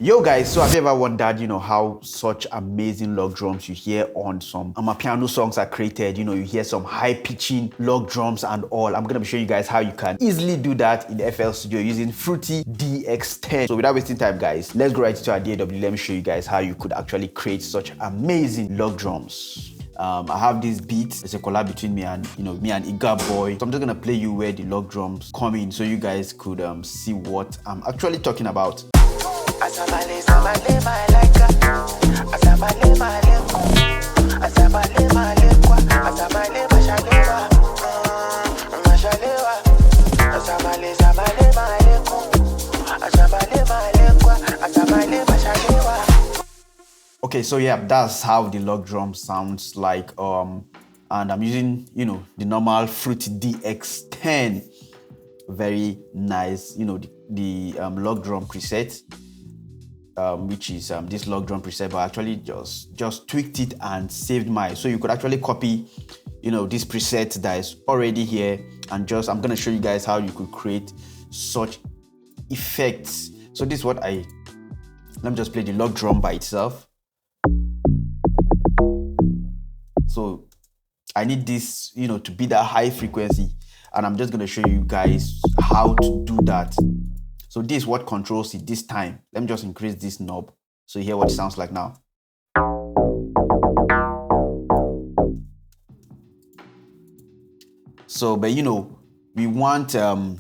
Yo guys, so have you ever wondered, how such amazing log drums you hear on some piano songs are created? You hear some high pitching log drums and all. I'm gonna be showing you guys how you can easily do that in the FL Studio using Fruity DX10. So without wasting time guys, let's go right into our DAW. Let me show you guys how you could actually create such amazing log drums. I have this beat. It's a collab between me and Mykah boy. So I'm just gonna play you where the log drums come in so you guys could see what I'm actually talking about. Okay, so yeah, that's how the log drum sounds like. And I'm using, the normal Fruity DX10. Very nice, the log drum preset, which is this log drum preset, but actually just tweaked it and saved mine. So you could actually copy, this preset that is already here, and I'm gonna show you guys how you could create such effects. So this is what let me just play the log drum by itself. So I need this, to be that high frequency, and I'm just going to show you guys how to do that. So this is what controls it this time. Let me just increase this knob so you hear what it sounds like now. So, but we want a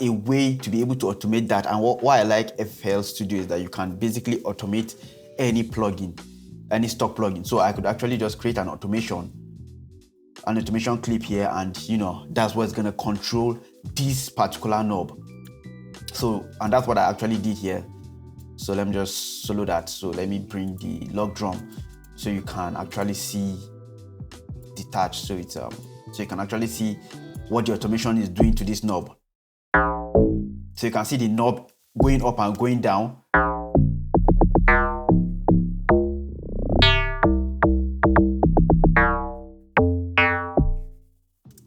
way to be able to automate that, and what I like FL Studio is that you can basically automate any plugin, any stock plugin. So I could actually just create an automation clip here, and that's what's going to control this particular knob. So, and that's what I actually did here. So let me just solo that. So let me bring the log drum so you can actually see detached. So it's so you can actually see what the automation is doing to this knob. So you can see the knob going up and going down.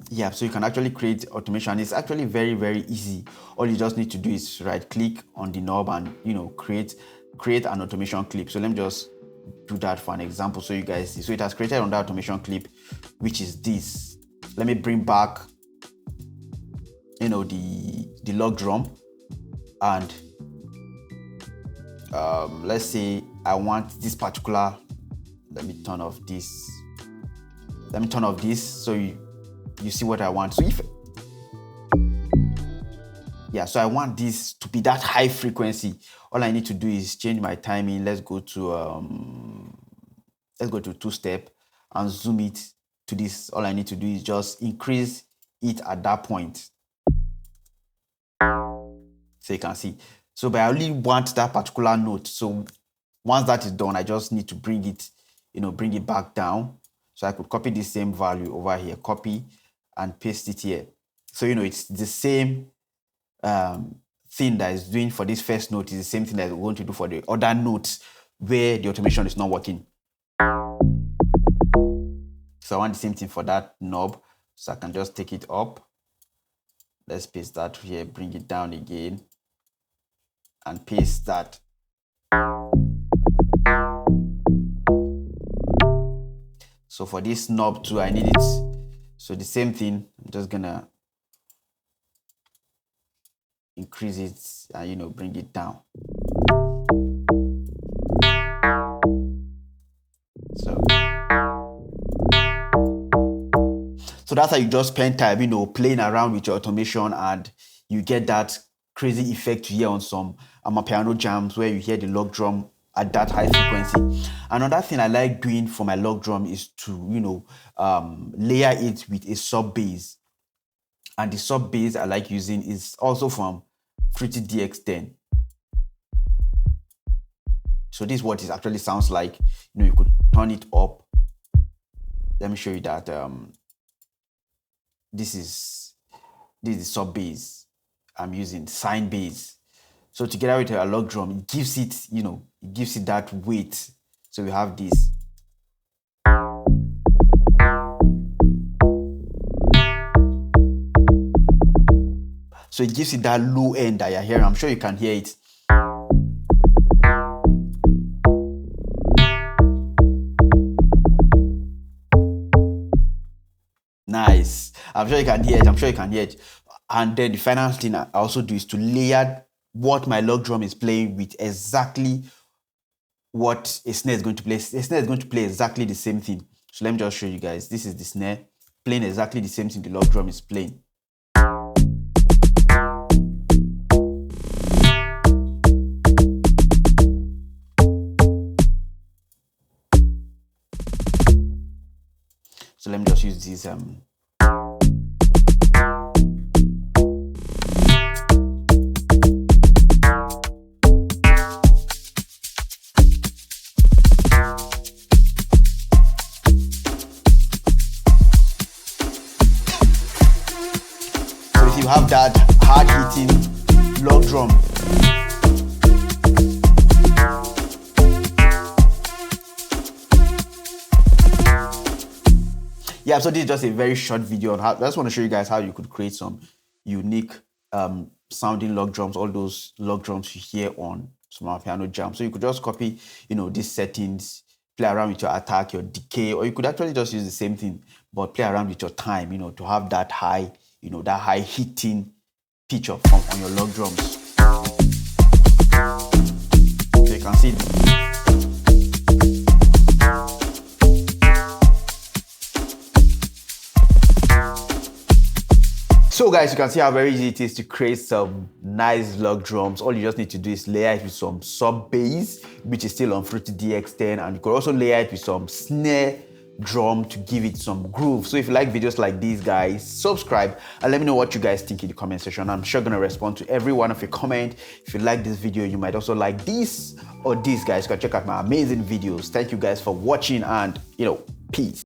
Yeah, so you can actually create automation. It's actually very, very easy. All you just need to do is right click on the knob and create an automation clip. So let me just do that for an example so you guys see. So it has created on that automation clip, which is this. Let me bring back the log drum, and let's say I want this particular. Let me turn off this so you see what I want. So so I want this to be that high frequency. All I need to do is change my timing. Let's go to two-step and zoom it to this. All I need to do is just increase it at that point. So you can see. So but I only want that particular note. So once that is done, I just need to bring it back down. So I could copy the same value over here, copy and paste it here. So it's the same thing that is doing for this first note is the same thing that we're going to do for the other notes where the automation is not working. So I want the same thing for that knob. So I can just take it up. Let's paste that here, bring it down again, and paste that. So for this knob too, I need it. So the same thing, I'm just gonna increase it and bring it down. So that's how you just spend time, playing around with your automation, and you get that crazy effect you hear on some piano jams where you hear the log drum at that high frequency. Another thing I like doing for my log drum is to layer it with a sub bass, and the sub bass I like using is also from Fruity DX10. So this is what it actually sounds like. You could turn it up. Let me show you that. This is the sub bass I'm using, sine bass. So together with a log drum, it gives it that weight. So we have this. So it gives it that low end that you're hearing. I'm sure you can hear it. I'm sure you can hear it. I'm sure you can hear it. And then the final thing I also do is to layer what my log drum is playing with exactly what a snare is going to play. A snare is going to play exactly the same thing. So let me just show you guys. This is the snare playing exactly the same thing the log drum is playing. So let me just use these So if you have that hard hitting log drum, yeah, so this is just a very short video on how, I just want to show you guys how you could create some unique sounding log drums, all those log drums you hear on some piano jam. So you could just copy, these settings, play around with your attack, your decay, or you could actually just use the same thing, but play around with your time, to have that high, that high hitting pitch on your log drums. So you can see So guys, you can see how very easy it is to create some nice log drums. All you just need to do is layer it with some sub bass, which is still on Fruity DX10, and you could also layer it with some snare drum to give it some groove. So if you like videos like these, guys, subscribe and let me know what you guys think in the comment section. I'm sure gonna respond to every one of your comments. If you like this video, you might also like this or this, guys. You can check out my amazing videos. Thank you guys for watching, and peace.